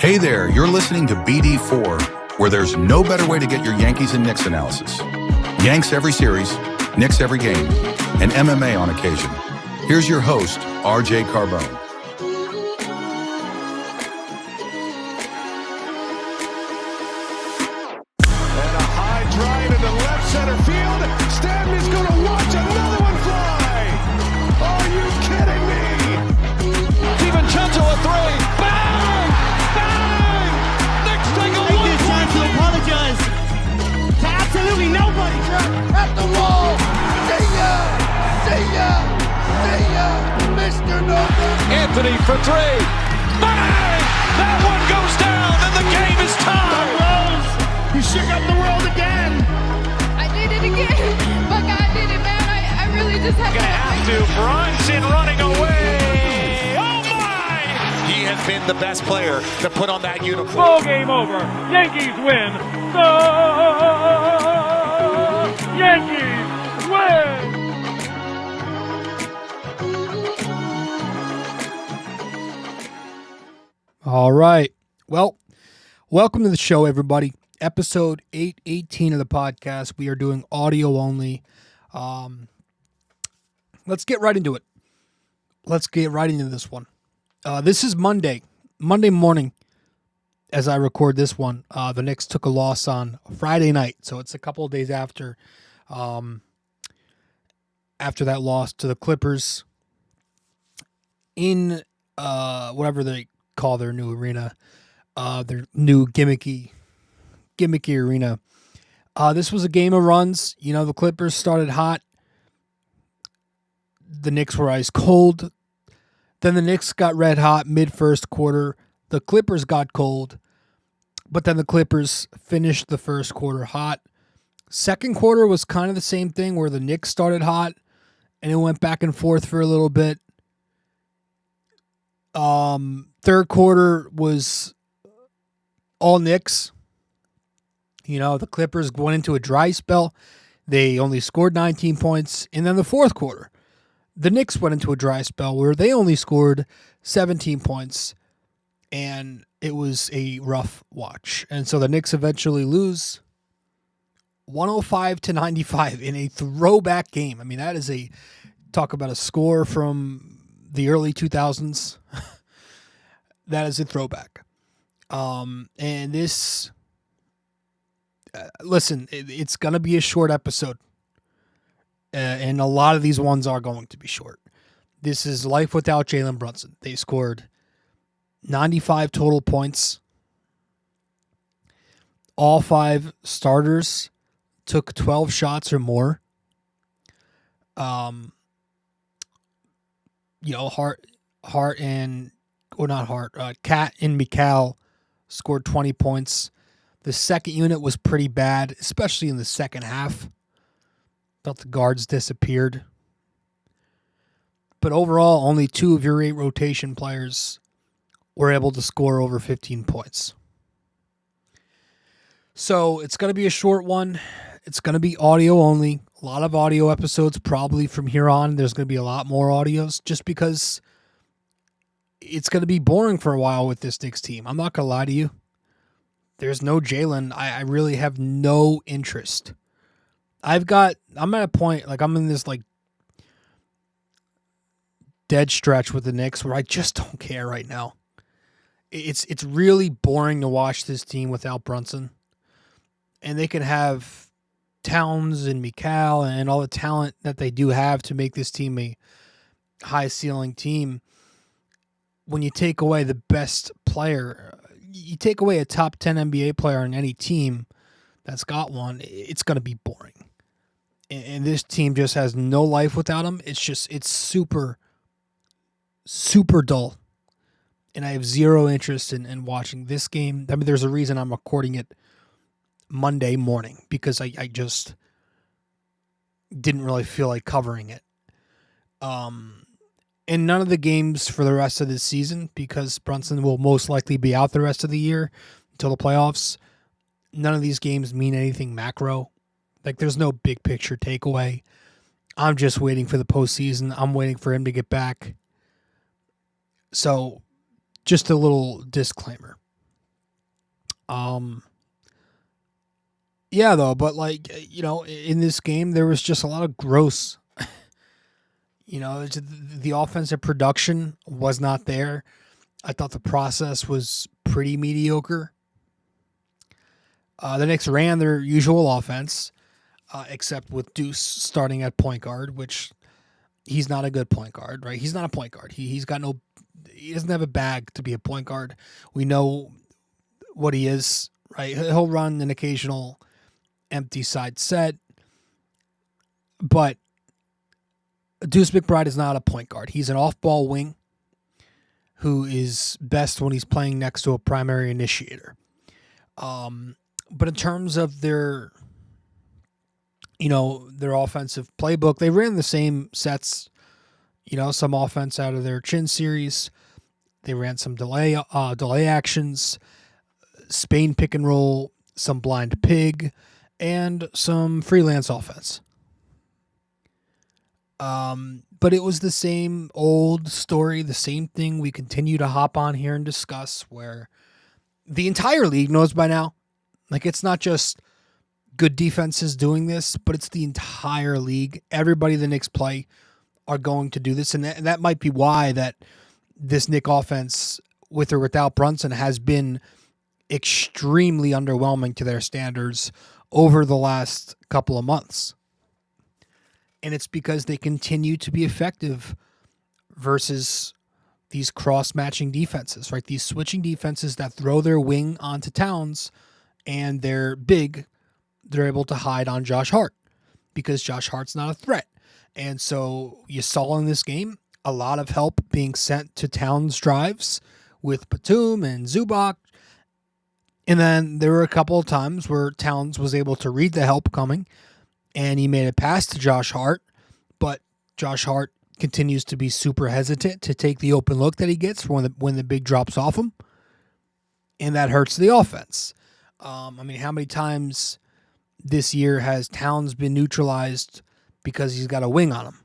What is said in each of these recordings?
Hey there, you're listening to BD4, where there's no better way to get your Yankees and Knicks analysis. Yanks every series, Knicks every game, and MMA on occasion. Here's your host, RJ Carbone. And a high drive into left center field. Stanley's going to watch another one fly. Are you kidding me? DiVincenzo a three. Bang! Bang! Knicks take a Take this chance to apologize to absolutely nobody. At the wall. See ya! See ya! See ya! Mr. Nova. Anthony for three. Bang! That one goes down and the game is tied. Rose, you shook up the world again. I did it again. But God did it, man. I really just have Gonna have to. Brunson running away. Oh my! He has been the best player to put on that uniform. Ball game over. Yankees win. Yankees win. All right. Well, welcome to the show, everybody. Episode 818 of the podcast. We are doing audio only. Let's get right into it. Let's get right into this one. This is Monday morning as I record this one. The Knicks took a loss on Friday night, so it's a couple of days after that loss to the Clippers in whatever they call their new arena, their new gimmicky arena. This was a game of runs. You know, the Clippers started hot. The Knicks were ice cold. Then the Knicks got red hot mid-first quarter. The Clippers got cold. But then the Clippers finished the first quarter hot. Second quarter was kind of the same thing where the Knicks started hot and it went back and forth for a little bit. Third quarter was all Knicks. You know, the Clippers went into a dry spell. They only scored 19 points. And then the fourth quarter, the Knicks went into a dry spell where they only scored 17 points. And it was a rough watch. And so the Knicks eventually lose 105-95 in a throwback game. I mean, that is talk about a score from the early 2000s. That is a throwback. And this, listen, it's going to be a short episode. And a lot of these ones are going to be short. This is life without Jalen Brunson. They scored 95 total points. All five starters took 12 shots or more. Cat and Mikal scored 20 points. The second unit was pretty bad, especially in the second half. Felt the guards disappeared. But overall, only two of your 8 rotation players were able to score over 15 points. So it's going to be a short one. It's going to be audio only. A lot of audio episodes probably from here on. There's going to be a lot more audios just because it's going to be boring for a while with this Knicks team. I'm not going to lie to you. There's no Jalen. I really have no interest. I'm at a point, like I'm in this like dead stretch with the Knicks where I just don't care right now. It's really boring to watch this team without Brunson. And they can have Towns and Mikal and all the talent that they do have to make this team a high-ceiling team. When you take away the best player, you take away a top 10 NBA player on any team that's got one, it's going to be boring. And this team just has no life without him. It's super, super dull. And I have zero interest in watching this game. I mean, there's a reason I'm recording it Monday morning because I just didn't really feel like covering it. And none of the games for the rest of this season, because Brunson will most likely be out the rest of the year until the playoffs. None of these games mean anything macro. Like, there's no big picture takeaway. I'm just waiting for the postseason. I'm waiting for him to get back. So, just a little disclaimer. Yeah, though, but in this game, there was just a lot of gross. The offensive production was not there. I thought the process was pretty mediocre. The Knicks ran their usual offense, except with Deuce starting at point guard, which he's not a good point guard, right? He's not a point guard. He doesn't have a bag to be a point guard. We know what he is, right? He'll run an occasional empty side set, but Deuce McBride is not a point guard. He's an off-ball wing who is best when he's playing next to a primary initiator. But in terms of their offensive playbook, they ran the same sets, some offense out of their chin series. They ran some delay actions, Spain pick and roll, some blind pig, and some freelance offense. But it was the same old story, the same thing we continue to hop on here and discuss, where the entire league knows by now. Like, it's not just good defenses doing this, but it's the entire league. Everybody the Knicks play are going to do this, and that might be why that this Knick offense, with or without Brunson, has been extremely underwhelming to their standards over the last couple of months. And it's because they continue to be effective versus these cross-matching defenses, right? These switching defenses that throw their wing onto Towns, and they're big. They're able to hide on Josh Hart because Josh Hart's not a threat. And so you saw in this game a lot of help being sent to Towns drives with Batum and Zubac. And then there were a couple of times where Towns was able to read the help coming, and he made a pass to Josh Hart, but Josh Hart continues to be super hesitant to take the open look that he gets when the big drops off him, and that hurts the offense. How many times this year has Towns been neutralized because he's got a wing on him,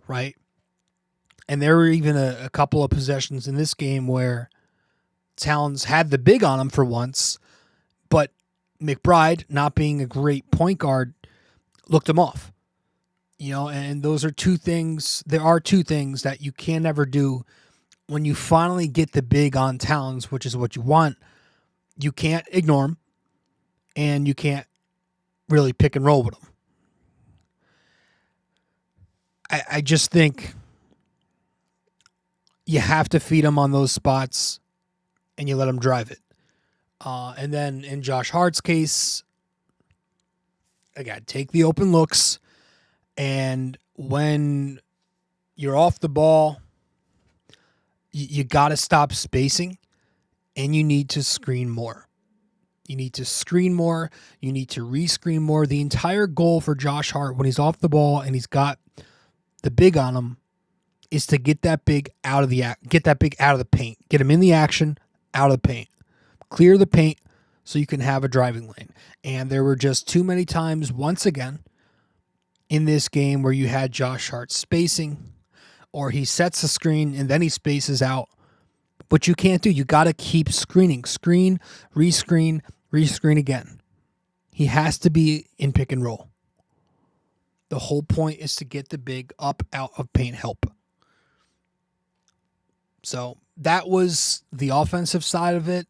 right? And there were even a couple of possessions in this game where Towns had the big on him for once, but McBride, not being a great point guard, looked him off. And those are two things. There are two things that you can never do when you finally get the big on Towns, which is what you want. You can't ignore him, and you can't really pick and roll with him. I just think you have to feed him on those spots, and you let him drive it. And then in Josh Hart's case, again, take the open looks, and when you're off the ball, you got to stop spacing, and you need to screen more. You need to screen more. You need to re-screen more. The entire goal for Josh Hart when he's off the ball and he's got the big on him is to get that big out of the paint. Get him in the action, out of the paint. Clear the paint so you can have a driving lane. And there were just too many times, once again, in this game where you had Josh Hart spacing, or he sets a screen and then he spaces out. But you can't do. You got to keep screening. Screen, re-screen again. He has to be in pick and roll. The whole point is to get the big up out of paint help. So that was the offensive side of it.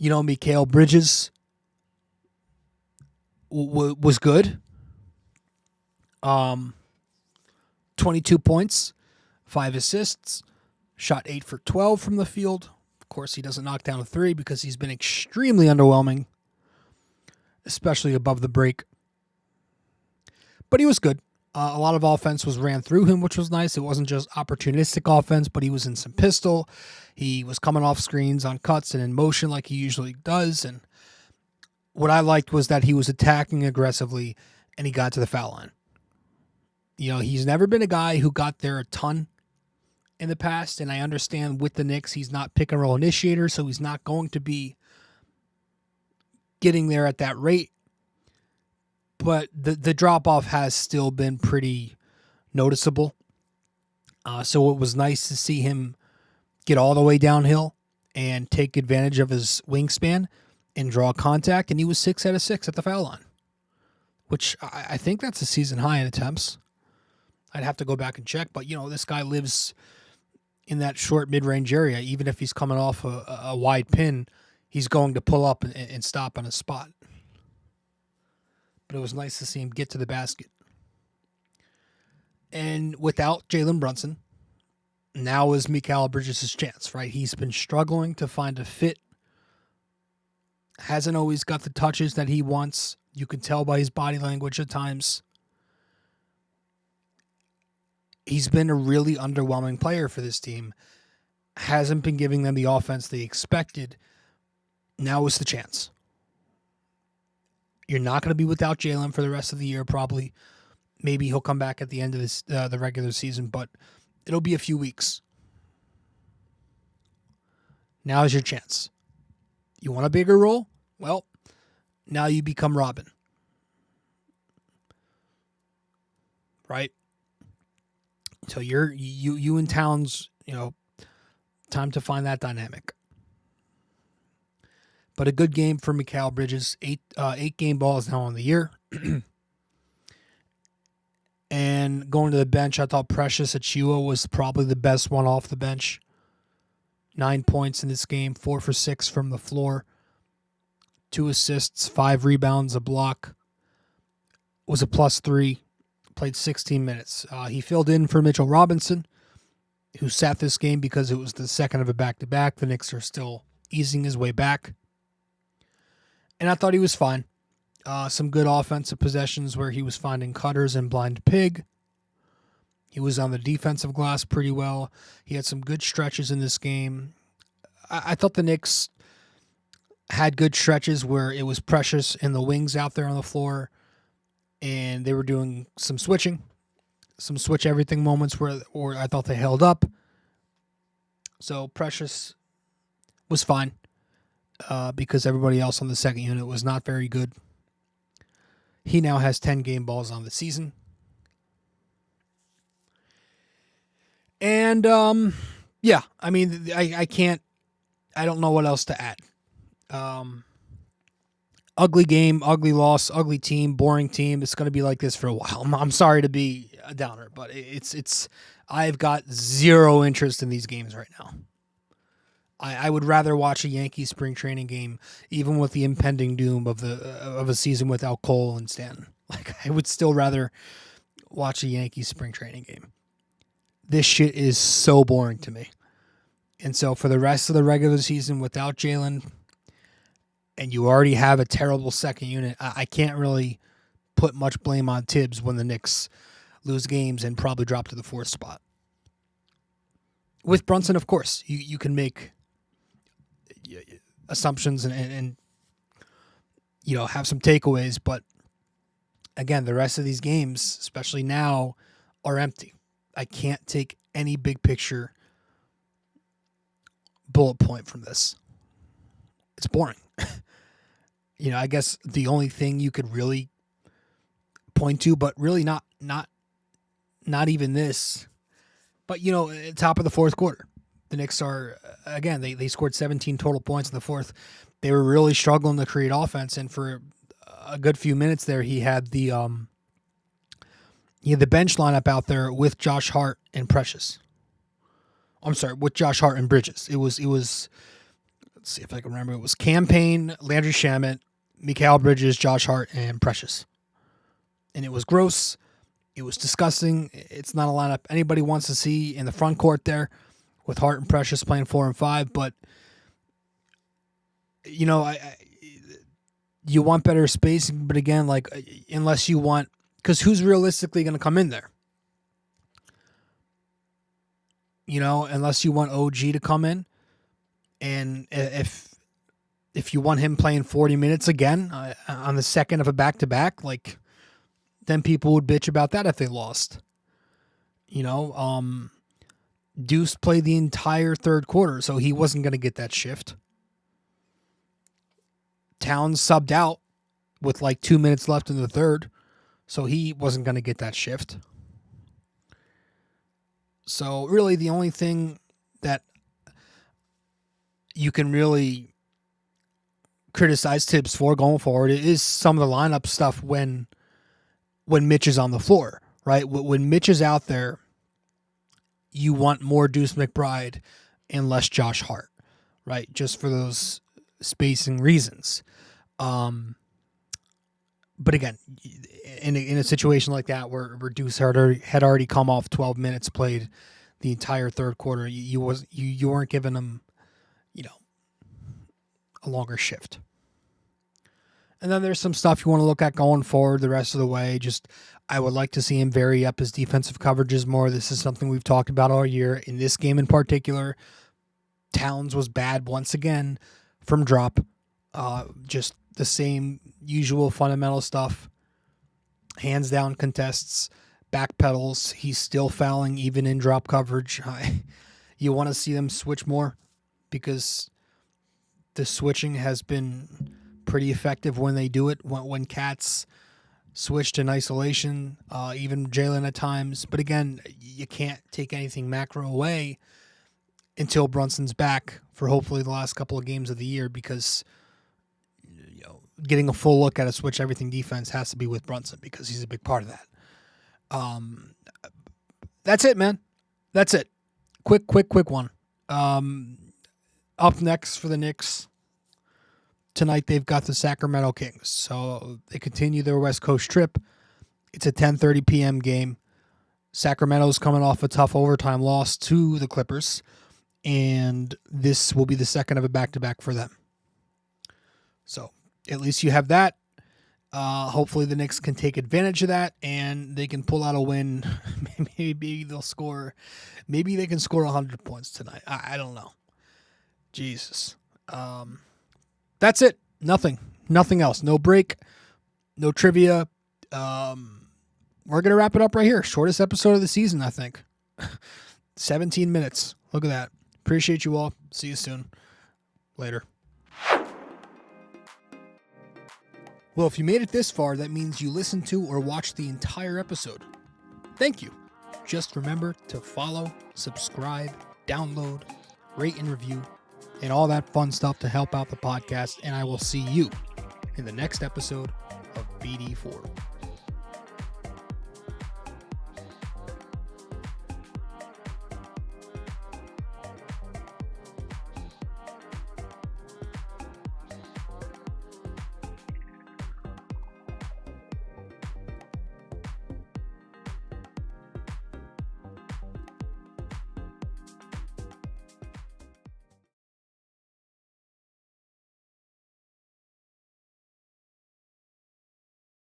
Mikal Bridges was good. 22 points, 5 assists, shot 8 for 12 from the field. Of course, he doesn't knock down a 3 because he's been extremely underwhelming, especially above the break. But he was good. A lot of offense was ran through him, which was nice. It wasn't just opportunistic offense, but he was in some pistol. He was coming off screens on cuts and in motion like he usually does. And what I liked was that he was attacking aggressively and he got to the foul line. He's never been a guy who got there a ton in the past, and I understand with the Knicks, he's not pick and roll initiator, so he's not going to be getting there at that rate. But the drop-off has still been pretty noticeable. So it was nice to see him get all the way downhill and take advantage of his wingspan and draw contact, and he was 6 out of 6 at the foul line, which I think that's a season high in attempts. I'd have to go back and check, but, this guy lives in that short mid-range area. Even if he's coming off a wide pin, he's going to pull up and stop on his spot. But it was nice to see him get to the basket. And without Jalen Brunson, now is Mikal Bridges' chance, right? He's been struggling to find a fit. Hasn't always got the touches that he wants. You can tell by his body language at times. He's been a really underwhelming player for this team. Hasn't been giving them the offense they expected. Now is the chance. You're not going to be without Jalen for the rest of the year, probably. Maybe he'll come back at the end of the regular season, but it'll be a few weeks. Now is your chance. You want a bigger role? Well, now you become Robin. Right? So you and Towns, time to find that dynamic. But a good game for Mikal Bridges. 8 game balls now on the year. And going to the bench, I thought Precious Achiuwa was probably the best one off the bench. 9 points in this game, 4 for 6 from the floor. 2 assists, 5 rebounds, a block. Was a +3. Played 16 minutes. He filled in for Mitchell Robinson, who sat this game because it was the second of a back-to-back. The Knicks are still easing his way back. And I thought he was fine. Some good offensive possessions where he was finding cutters and blind pig. He was on the defensive glass pretty well. He had some good stretches in this game. I thought the Knicks had good stretches where it was Precious and the wings out there on the floor, and they were doing some switching, some switch everything moments where I thought they held up. So Precious was fine because everybody else on the second unit was not very good. He now has 10 game balls on the season. And, I don't know what else to add. Ugly game, ugly loss, ugly team, boring team. It's going to be like this for a while. I'm sorry to be a downer, but I've got zero interest in these games right now. I would rather watch a Yankees spring training game, even with the impending doom of a season without Cole and Stanton. I would still rather watch a Yankees spring training game. This shit is so boring to me. And so for the rest of the regular season without Jalen, and you already have a terrible second unit, I can't really put much blame on Thibs when the Knicks lose games and probably drop to the 4th spot. With Brunson, of course, you can make assumptions and have some takeaways, but again, the rest of these games, especially now, are empty. I can't take any big picture bullet point from this. It's boring. I guess the only thing you could really point to, but really not even this, but top of the 4th quarter. The Knicks are, again, they scored 17 total points in the 4th. They were really struggling to create offense, and for a good few minutes there, he had the bench lineup out there with Josh Hart and Precious. I'm sorry, with Josh Hart and Bridges. It was. Let's see if I can remember. It was Campaign, Landry Shamet, Mikal Bridges, Josh Hart, and Precious. And it was gross. It was disgusting. It's not a lineup anybody wants to see in the front court there, with Hart and Precious playing 4 and 5, but you want better spacing, but again, unless you want, because who's realistically going to come in there? Unless you want OG to come in, and if you want him playing 40 minutes again on the second of a back-to-back, then people would bitch about that if they lost. Deuce played the entire 3rd quarter, so he wasn't going to get that shift. Towns subbed out with 2 minutes left in the 3rd, so he wasn't going to get that shift. So really the only thing that you can really criticize Thibs for going forward is some of the lineup stuff when Mitch is on the floor, right? When Mitch is out there, you want more Deuce McBride and less Josh Hart, right? Just for those spacing reasons. But again, in a situation like that where Deuce had already come off 12 minutes played the entire third quarter, you weren't giving him, a longer shift. And then there's some stuff you want to look at going forward the rest of the way. Just, I would like to see him vary up his defensive coverages more. This is something we've talked about all year. In this game in particular, Towns was bad once again from drop. Just the same usual fundamental stuff. Hands down contests, back pedals. He's still fouling even in drop coverage. You want to see them switch more because the switching has been pretty effective when they do it. When Cats switched in isolation, even Jalen at times. But again, you can't take anything macro away until Brunson's back for hopefully the last couple of games of the year, because getting a full look at a switch everything defense has to be with Brunson because he's a big part of that. That's it, man. That's it. Quick one. Up next for the Knicks tonight, they've got the Sacramento Kings. So they continue their West Coast trip. It's a 10:30 p.m. game. Sacramento's coming off a tough overtime loss to the Clippers, and this will be the second of a back-to-back for them. So at least you have that. Hopefully the Knicks can take advantage of that and they can pull out a win. Maybe they'll score. Maybe they can score 100 points tonight. I don't know. Jesus. That's it. Nothing else. No break. No trivia. We're going to wrap it up right here. Shortest episode of the season, I think. 17 minutes. Look at that. Appreciate you all. See you soon. Later. Well, if you made it this far, that means you listened to or watched the entire episode. Thank you. Just remember to follow, subscribe, download, rate and review, and all that fun stuff to help out the podcast. And I will see you in the next episode of BD4.